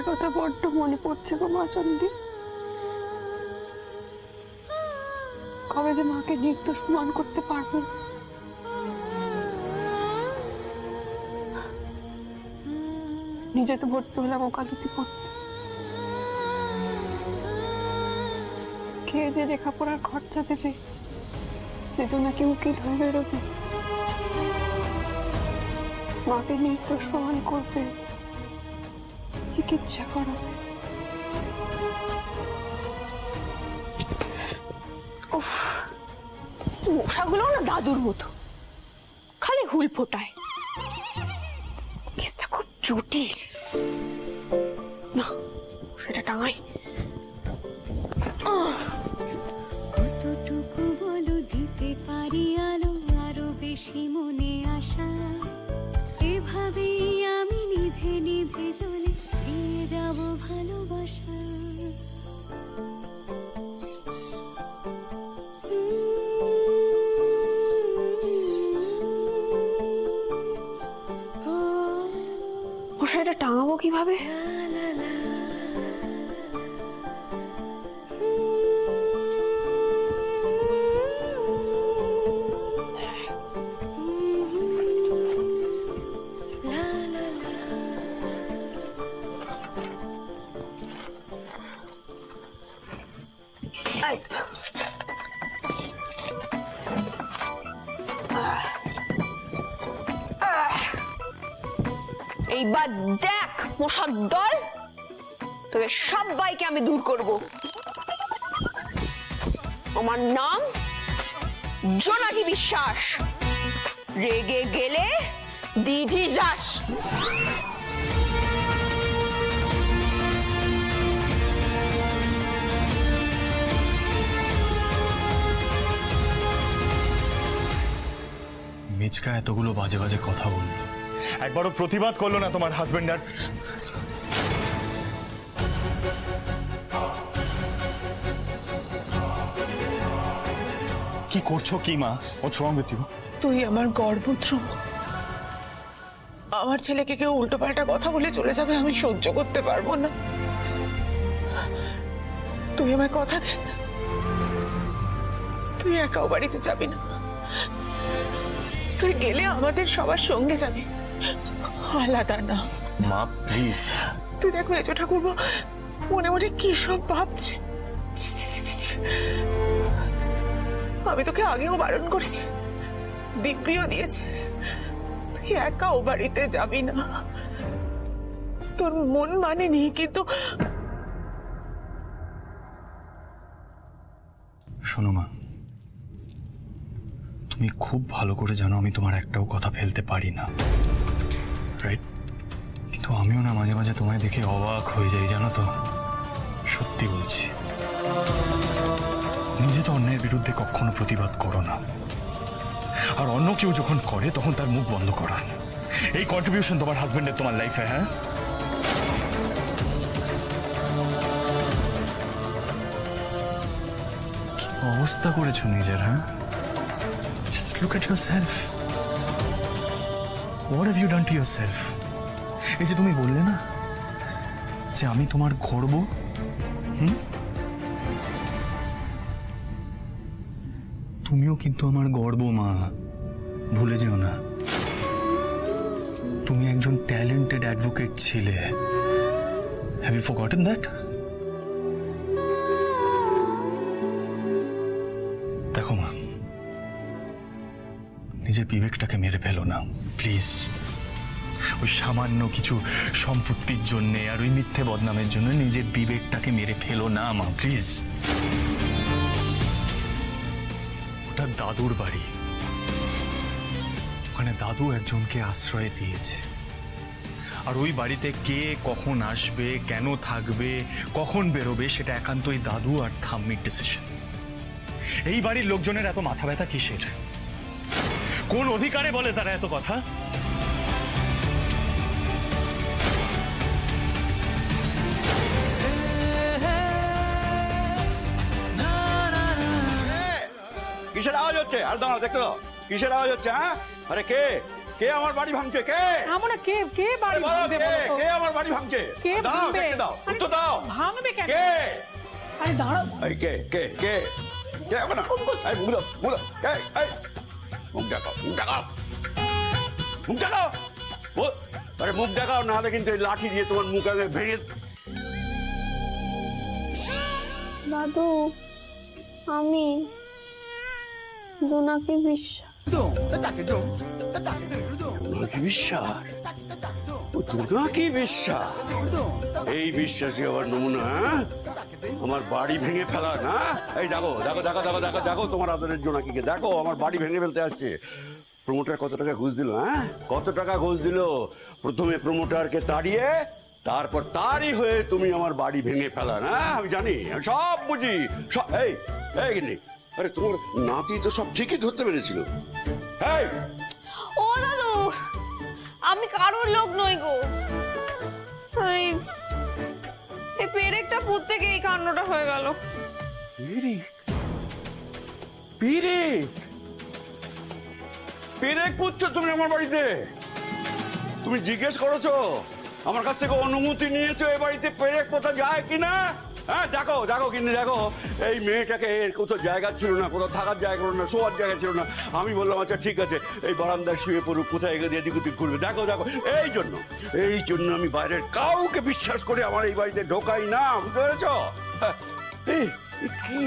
কথা বড্ড মনে পড়ছে গো মা চন্ডী। কবে যে মাকে নির্দোষ প্রমাণ করতে পারবো। নিজে তো ভর্তি হলাম ওকালতি করতে, কে যে লেখাপড়ার খরচা দেবে, সেজন্য নাকি উকিল হয়ে বেরোবে, মাকে নির্দোষ প্রমাণ করবে, চিকিৎসা করাবে। উফ, মশাগুলো না দাদুর মতো, খালি হুল ফোটায়। কেসটা খুব জটিল। না, সেটা টাঙাই। কতটুকু বলো দিতে পারি আলো, আরো বেশি মনে আসা। এভাবেই আমি নিভে নিভে জ্বলে দিয়ে যাব ভালোবাসা। মশাইটা টাঙাবো কিভাবে? এইবার দেখ মশার দল, তোকে সবাইকে আমি দূর করব। আমার নাম জোনাকি বিশ্বাস। রেগে গেলে দিজি দাস। মিচকা এতগুলো বাজে বাজে কথা বললো, একবারও প্রতিবাদ করলো না তোমার হাজবেন্ড। আর কি করছো কি মা? What's wrong with you? তুই আমার গর্ভদ্রুম। আমার ছেলেকে কেউ উল্টোপাল্টা কথা বলে চলে যাবে, আমি সহ্য করতে পারবো না। তুই আমার কথা দে, তুই একাও বাড়িতে যাবি না। তুই গেলে আমাদের সবার সঙ্গে যাবি, আলাদা না। মা প্লিজ। তুই দেখো এজো ঠাকুরপো মনে মনে কি সব ভাবছে। ছি, ছি, ছি, ছি, ছি। আমি তোকে আগেও বারণ করেছি, দিব্যিও দিয়েছি, তুই একাও বাড়িতে যাবি না। তোর মন মানেনি, কিন্তু শোনো মা, তুমি খুব ভালো করে জানো আমি তোমার একটাও কথা ফেলতে পারি না, রাইট? কিন্তু আমিও না মাঝে মাঝে তোমায় দেখে অবাক হয়ে যাই, জানো তো। সত্যি বলছি, নিজে তো অন্যায়ের বিরুদ্ধে কখনো প্রতিবাদ করো না, আর অন্য কেউ যখন করে তখন তার মুখ বন্ধ করা। এই কন্ট্রিবিউশন তোমার হাজবেন্ডের তোমার লাইফে। হ্যাঁ, কি অবস্থা করেছো নিজের। হ্যাঁ, just look at yourself. What have you done to yourself? এই যে তুমি বললে না যে আমি তোমার গর্ব, তুমিও কিন্তু আমার গর্ব মা, ভুলে যেও না। তুমি একজন ট্যালেন্টেড অ্যাডভোকেট ছিলে। Have you forgotten that? দেখো মা, নিজের বিবেকটাকে মেরে ফেলো না প্লিজ। ওই সামান্য কিছু সম্পত্তির জন্য আর ওই মিথ্যে বদনামের জন্য নিজের বিবেকটাকে মেরে ফেলো না মা, প্লিজ। ওটা দাদুর বাড়ি, ওখানে দাদু একজনকে আশ্রয় দিয়েছে, আর ওই বাড়িতে কে কখন আসবে, কেন থাকবে, কখন বেরোবে সেটা একান্তই দাদু আর ঠাম্মির ডিসিশন। এই বাড়ির লোকজনের এত মাথা ব্যথা কিসের? কোন অধিকারে বলে তারা এত কথা? কিসের আওয়াজ হচ্ছে? আর দাঁড়াও, দেখতে দাও, কিসের আওয়াজ হচ্ছে? হ্যাঁ, আরে কে? কে আমার বাড়ি ভাঙছে? কে? আমরা কে কে বাড়ি বলো, ভাঙবে কে? বলো তো? কে আমার বাড়ি ভাঙছে? কে দাও, ভাঙবে? দেখতে দাও, আরে, উত্তর দাও। ভাঙবে কেন? কে? আরে দাঁড়াও। এই কে কে কে কে হবে না? এই মুখ দাও, মুখ দাও। এই মুখ দেখাও, মুখ দেখাও, মুখ দেখাও। আরে মুখ দেখাও, নাহলে কিন্তু এই লাঠি দিয়ে তোমার মুখ আগে ভেঙে। দাদু আমি জোনাকি বিশ্বাস। জোনাকি বিশ্বাস? ও জোনাকি বিশ্বাস? এই বিশ্বাসী আবার নমুনা, হ্যাঁ? আমার বাড়ি ভেঙে ফেলা না? এই দেখো দেখো দেখো দেখো দেখো দেখো তোমার আদরের জোনাকিকে দেখো, আমার বাড়ি ভেঙে ফেলতে আসছে। প্রমোটার কত টাকা ঘুষ দিল? হ্যাঁ, কত টাকা ঘুষ দিল? প্রথমে প্রমোটারকে তাড়িয়ে তারপর তারই হয়ে তুমি আমার বাড়ি ভেঙে ফেলা না? আমি জানি, আমি সব বুঝি সব। এই এই গিন্নি, আরে তোমার নাতি তো সব ঠিকই ধরতে পেরেছিল। এই ও দাদু, আমি কারোর লোক নই গো। এই পেরেকটা পুঁততে গিয়ে এই কাণ্ডটা হয়ে গেল। পিরেক? পিরেক? পিরেক পুঁতছো তুমি আমার বাড়িতে? তুমি জিজ্ঞেস করেছো? আমার কাছ থেকে অনুমতি নিয়েছো এ বাড়িতে পেরেক পোতা যায় কিনা? হ্যাঁ দেখো দেখো, কিন্তু দেখো এই মেয়েটাকে কোথাও জায়গা ছিল না, কোথাও থাকার জায়গা ছিল না, শোয়ার জায়গা ছিল না। আমি বললাম আচ্ছা ঠিক আছে, এই বারান্দায় শুয়ে পড়ুক, কোথায় এগিয়ে এদিক ওদিক ঘুরবে। দেখো দেখো, এই জন্য আমি বাইরের কাউকে বিশ্বাস করে আমার এই বাড়িতে ঢোকাই না, বুঝতে পেরেছ? এই কি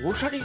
মশারি?